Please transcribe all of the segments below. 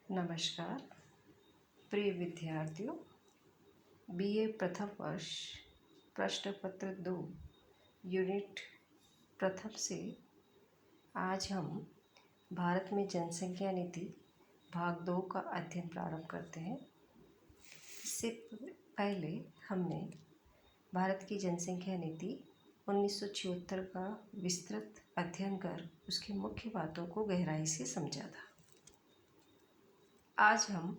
नमस्कार प्रिय विद्यार्थियों। बीए प्रथम वर्ष प्रश्न पत्र 2 यूनिट प्रथम से आज हम भारत में जनसंख्या नीति भाग 2 का अध्ययन प्रारंभ करते हैं। इससे पहले हमने भारत की जनसंख्या नीति 1976 का विस्तृत अध्ययन कर उसकी मुख्य बातों को गहराई से समझा था। आज हम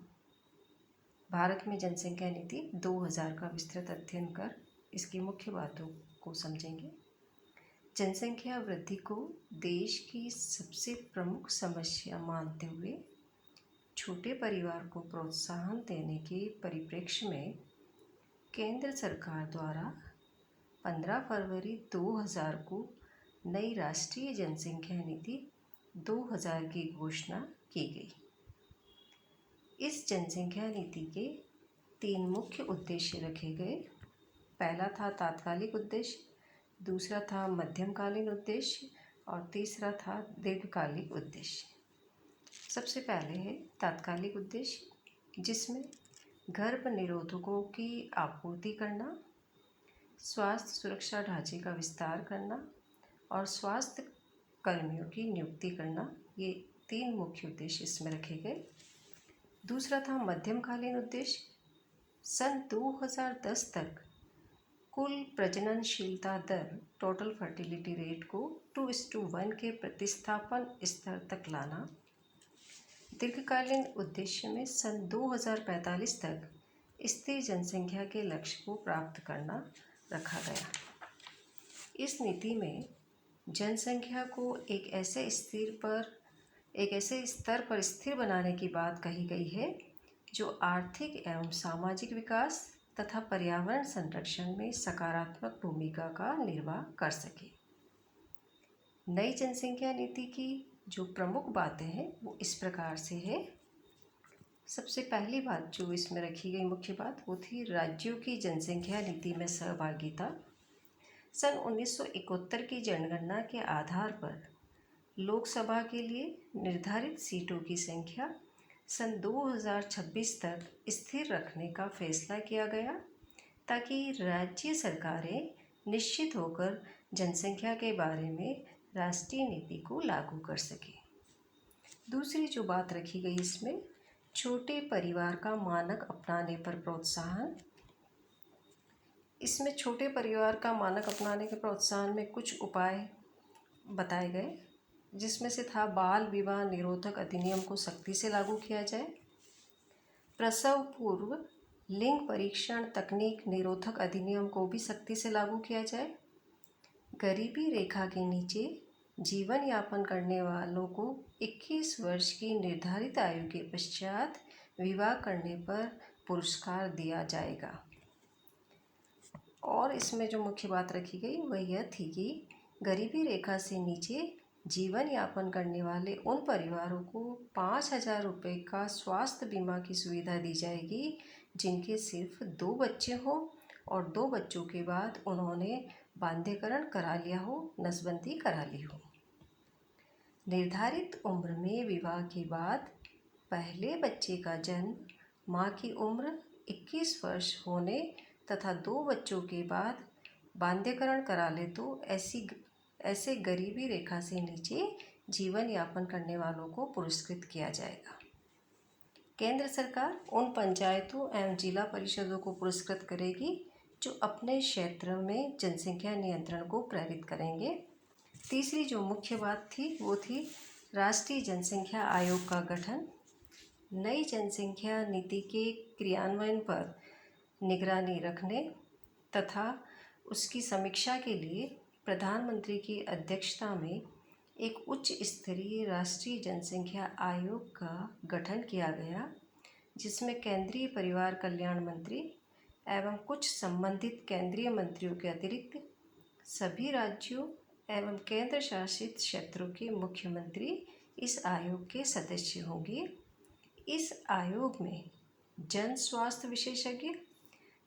भारत में जनसंख्या नीति 2000 का विस्तृत अध्ययन कर इसकी मुख्य बातों को समझेंगे। जनसंख्या वृद्धि को देश की सबसे प्रमुख समस्या मानते हुए छोटे परिवार को प्रोत्साहन देने के परिप्रेक्ष्य में केंद्र सरकार द्वारा 15 फरवरी 2000 को नई राष्ट्रीय जनसंख्या नीति 2000 की घोषणा की गई। इस जनसंख्या नीति के 3 मुख्य उद्देश्य रखे गए। पहला था तात्कालिक उद्देश्य, दूसरा था मध्यमकालीन उद्देश्य और तीसरा था दीर्घकालिक उद्देश्य। सबसे पहले है तात्कालिक उद्देश्य, जिसमें गर्भ निरोधकों की आपूर्ति करना, स्वास्थ्य सुरक्षा ढांचे का विस्तार करना और स्वास्थ्य कर्मियों की नियुक्ति करना। ये 3 मुख्य उद्देश्य इसमें रखे गए। दूसरा था मध्यमकालीन उद्देश्य, सन 2010 तक कुल प्रजननशीलता दर टोटल फर्टिलिटी रेट को 2:1 के प्रतिस्थापन स्तर तक लाना। दीर्घकालीन उद्देश्य में सन 2045 तक स्थिर जनसंख्या के लक्ष्य को प्राप्त करना रखा गया। इस नीति में जनसंख्या को एक ऐसे स्तर पर स्थिर बनाने की बात कही गई है जो आर्थिक एवं सामाजिक विकास तथा पर्यावरण संरक्षण में सकारात्मक भूमिका का निर्वाह कर सके। नई जनसंख्या नीति की जो प्रमुख बातें हैं वो इस प्रकार से है। सबसे पहली बात जो इसमें रखी गई मुख्य बात वो थी राज्यों की जनसंख्या नीति में सहभागिता। सन 1971 की जनगणना के आधार पर लोकसभा के लिए निर्धारित सीटों की संख्या सन 2026 तक स्थिर रखने का फैसला किया गया, ताकि राज्य सरकारें निश्चित होकर जनसंख्या के बारे में राष्ट्रीय नीति को लागू कर सकें। दूसरी जो बात रखी गई इसमें छोटे परिवार का मानक अपनाने पर प्रोत्साहन। इसमें छोटे परिवार का मानक अपनाने के प्रोत्साहन में कुछ उपाय बताए गए, जिसमें से था बाल विवाह निरोधक अधिनियम को सख्ती से लागू किया जाए, प्रसव पूर्व लिंग परीक्षण तकनीक निरोधक अधिनियम को भी सख्ती से लागू किया जाए, गरीबी रेखा के नीचे जीवन यापन करने वालों को 21 वर्ष की निर्धारित आयु के पश्चात विवाह करने पर पुरस्कार दिया जाएगा। और इसमें जो मुख्य बात रखी गई वह यह थी कि गरीबी रेखा से नीचे जीवन यापन करने वाले उन परिवारों को 5,000 रुपये का स्वास्थ्य बीमा की सुविधा दी जाएगी जिनके सिर्फ 2 बच्चे हों और 2 बच्चों के बाद उन्होंने बांध्यकरण करा लिया हो, नसबंदी करा ली हो। निर्धारित उम्र में विवाह के बाद पहले बच्चे का जन्म माँ की उम्र 21 वर्ष होने तथा 2 बच्चों के बाद बांध्यकरण करा ले तो ऐसे गरीबी रेखा से नीचे जीवन यापन करने वालों को पुरस्कृत किया जाएगा। केंद्र सरकार उन पंचायतों एवं जिला परिषदों को पुरस्कृत करेगी जो अपने क्षेत्र में जनसंख्या नियंत्रण को प्रेरित करेंगे। तीसरी जो मुख्य बात थी वो थी राष्ट्रीय जनसंख्या आयोग का गठन। नई जनसंख्या नीति के क्रियान्वयन पर निगरानी रखने तथा उसकी समीक्षा के लिए प्रधानमंत्री की अध्यक्षता में एक उच्च स्तरीय राष्ट्रीय जनसंख्या आयोग का गठन किया गया, जिसमें केंद्रीय परिवार कल्याण मंत्री एवं कुछ संबंधित केंद्रीय मंत्रियों के अतिरिक्त सभी राज्यों एवं केंद्र शासित क्षेत्रों के मुख्यमंत्री इस आयोग के सदस्य होंगे। इस आयोग में जन स्वास्थ्य विशेषज्ञ,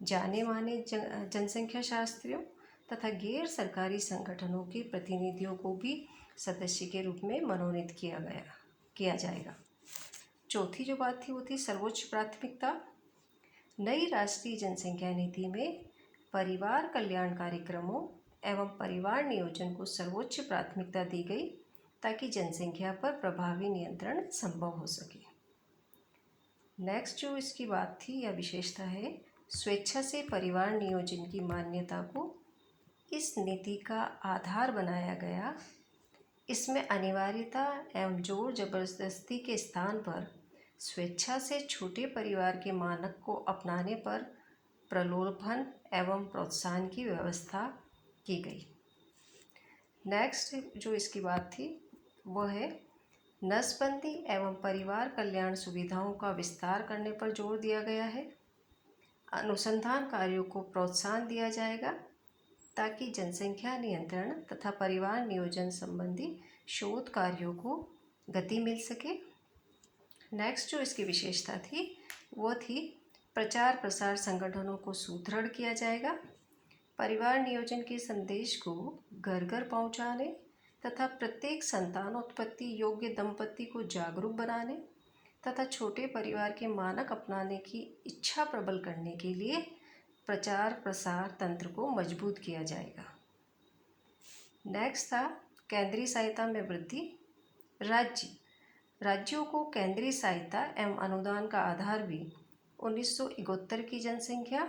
जाने माने जनसंख्या शास्त्रियों तथा गैर सरकारी संगठनों के प्रतिनिधियों को भी सदस्य के रूप में मनोनीत किया जाएगा। चौथी जो बात थी वो थी सर्वोच्च प्राथमिकता। नई राष्ट्रीय जनसंख्या नीति में परिवार कल्याण कार्यक्रमों एवं परिवार नियोजन को सर्वोच्च प्राथमिकता दी गई ताकि जनसंख्या पर प्रभावी नियंत्रण संभव हो सके। नेक्स्ट जो इसकी बात थी या विशेषता है, स्वेच्छा से परिवार नियोजन की मान्यता को इस नीति का आधार बनाया गया। इसमें अनिवार्यता एवं जोर जबरदस्ती के स्थान पर स्वेच्छा से छोटे परिवार के मानक को अपनाने पर प्रलोभन एवं प्रोत्साहन की व्यवस्था की गई। नेक्स्ट जो इसकी बात थी वो है नसबंदी एवं परिवार कल्याण सुविधाओं का विस्तार करने पर जोर दिया गया है। अनुसंधान कार्यों को प्रोत्साहन दिया जाएगा ताकि जनसंख्या नियंत्रण तथा परिवार नियोजन संबंधी शोध कार्यों को गति मिल सके। नेक्स्ट जो इसकी विशेषता थी वो थी प्रचार प्रसार संगठनों को सुदृढ़ किया जाएगा। परिवार नियोजन के संदेश को घर घर पहुंचाने तथा प्रत्येक संतानोत्पत्ति योग्य दंपति को जागरूक बनाने तथा छोटे परिवार के मानक अपनाने की इच्छा प्रबल करने के लिए प्रचार प्रसार तंत्र को मजबूत किया जाएगा। नेक्स्ट था केंद्रीय सहायता में वृद्धि। राज्यों को केंद्रीय सहायता एवं अनुदान का आधार भी 1971 की जनसंख्या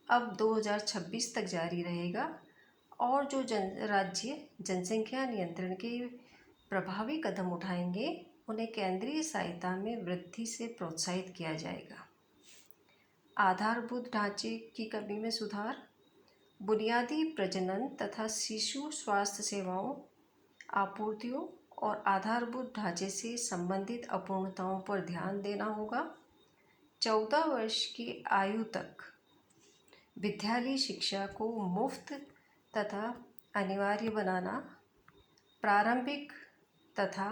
अब 2026 तक जारी रहेगा और जो राज्य जनसंख्या नियंत्रण के प्रभावी कदम उठाएंगे उन्हें केंद्रीय सहायता में वृद्धि से प्रोत्साहित किया जाएगा। आधारभूत ढांचे की कमी में सुधार, बुनियादी प्रजनन तथा शिशु स्वास्थ्य सेवाओं आपूर्तियों और आधारभूत ढांचे से संबंधित अपूर्णताओं पर ध्यान देना होगा। 14 वर्ष की आयु तक विद्यालयी शिक्षा को मुफ्त तथा अनिवार्य बनाना, प्रारंभिक तथा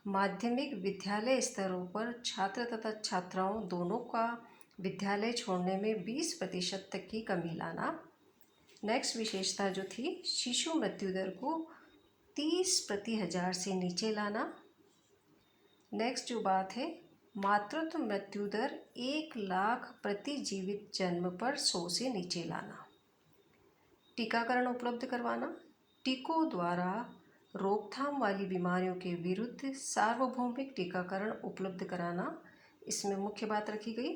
माध्यमिक विद्यालय स्तरों पर छात्र तथा छात्राओं दोनों का विद्यालय छोड़ने में 20% तक की कमी लाना। नेक्स्ट विशेषता जो थी शिशु मृत्यु दर को 30 प्रति हजार से नीचे लाना। नेक्स्ट जो बात है मातृत्व मृत्यु दर 1 लाख प्रति जीवित जन्म पर 100 से नीचे लाना। टीकाकरण उपलब्ध करवाना, टीकों द्वारा रोकथाम वाली बीमारियों के विरुद्ध सार्वभौमिक टीकाकरण उपलब्ध कराना इसमें मुख्य बात रखी गई।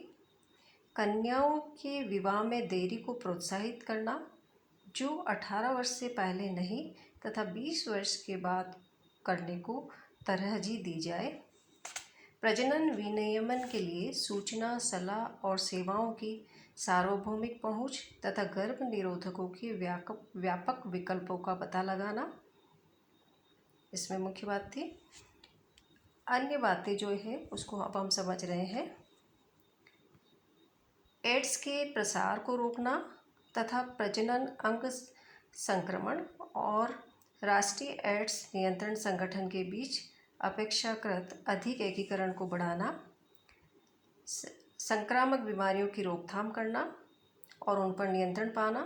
कन्याओं के विवाह में देरी को प्रोत्साहित करना, जो 18 वर्ष से पहले नहीं तथा 20 वर्ष के बाद करने को तरजीह दी जाए। प्रजनन विनियमन के लिए सूचना, सलाह और सेवाओं की सार्वभौमिक पहुंच तथा गर्भ निरोधकों के व्यापक विकल्पों का पता लगाना इसमें मुख्य बात थी। अन्य बातें जो है उसको अब हम समझ रहे हैं। एड्स के प्रसार को रोकना तथा प्रजनन अंग संक्रमण और राष्ट्रीय एड्स नियंत्रण संगठन के बीच अपेक्षाकृत अधिक एकीकरण को बढ़ाना, संक्रामक बीमारियों की रोकथाम करना और उन पर नियंत्रण पाना,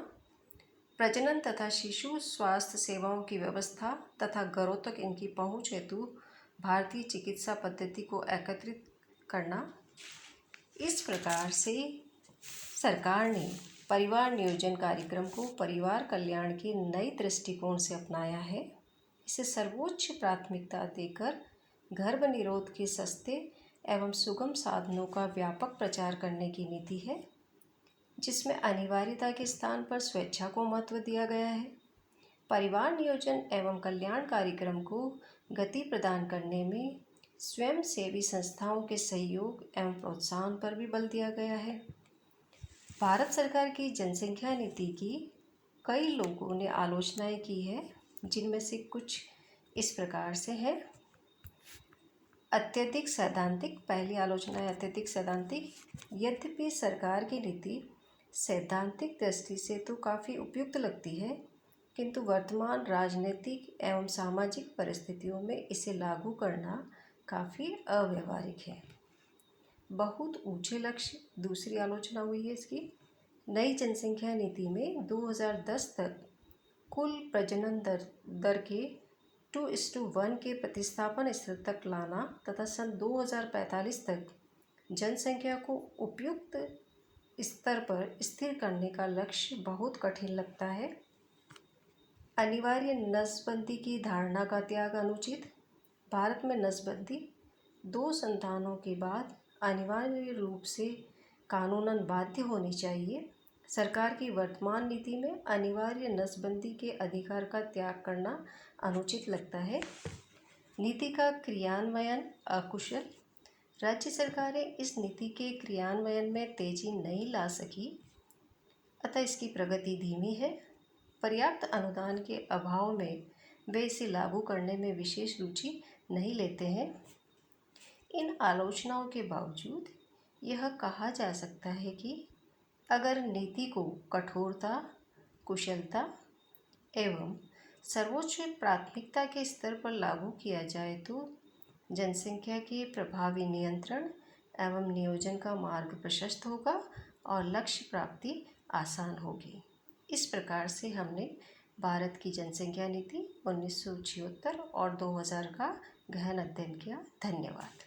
प्रजनन तथा शिशु स्वास्थ्य सेवाओं की व्यवस्था तथा घरों तक इनकी पहुंच हेतु भारतीय चिकित्सा पद्धति को एकत्रित करना। इस प्रकार से सरकार ने परिवार नियोजन कार्यक्रम को परिवार कल्याण के नए दृष्टिकोण से अपनाया है। इसे सर्वोच्च प्राथमिकता देकर गर्भ निरोध के सस्ते एवं सुगम साधनों का व्यापक प्रचार करने की नीति है, जिसमें अनिवार्यता के स्थान पर स्वेच्छा को महत्व दिया गया है। परिवार नियोजन एवं कल्याण कार्यक्रम को गति प्रदान करने में स्वयंसेवी संस्थाओं के सहयोग एवं प्रोत्साहन पर भी बल दिया गया है। भारत सरकार की जनसंख्या नीति की कई लोगों ने आलोचनाएं की है, जिनमें से कुछ इस प्रकार से है। अत्यधिक सैद्धांतिक, पहली आलोचना है अत्यधिक सैद्धांतिक। यद्यपि सरकार की नीति सैद्धांतिक दृष्टि से तो काफ़ी उपयुक्त लगती है, किंतु वर्तमान राजनीतिक एवं सामाजिक परिस्थितियों में इसे लागू करना काफ़ी अव्यावहारिक है। बहुत ऊंचे लक्ष्य, दूसरी आलोचना हुई है इसकी। नई जनसंख्या नीति में 2010 तक कुल प्रजनन दर के 2:1 के प्रतिस्थापन स्तर तक लाना तथा सन 2045 तक जनसंख्या को उपयुक्त स्तर पर स्थिर करने का लक्ष्य बहुत कठिन लगता है। अनिवार्य नस्बंदी की धारणा का त्याग अनुचित। भारत में नस्बंदी 2 संतानों के बाद अनिवार्य रूप से कानूनन बाध्य होनी चाहिए। सरकार की वर्तमान नीति में अनिवार्य नस्बंदी के अधिकार का त्याग करना अनुचित लगता है। नीति का क्रियान्वयन अकुशल। राज्य सरकारें इस नीति के क्रियान्वयन में तेजी नहीं ला सकी, अतः इसकी प्रगति धीमी है। पर्याप्त अनुदान के अभाव में वे इसे लागू करने में विशेष रुचि नहीं लेते हैं। इन आलोचनाओं के बावजूद यह कहा जा सकता है कि अगर नीति को कठोरता, कुशलता एवं सर्वोच्च प्राथमिकता के स्तर पर लागू किया जाए तो जनसंख्या के प्रभावी नियंत्रण एवं नियोजन का मार्ग प्रशस्त होगा और लक्ष्य प्राप्ति आसान होगी। इस प्रकार से हमने भारत की जनसंख्या नीति 1976 और 2000 का गहन अध्ययन किया। धन्यवाद।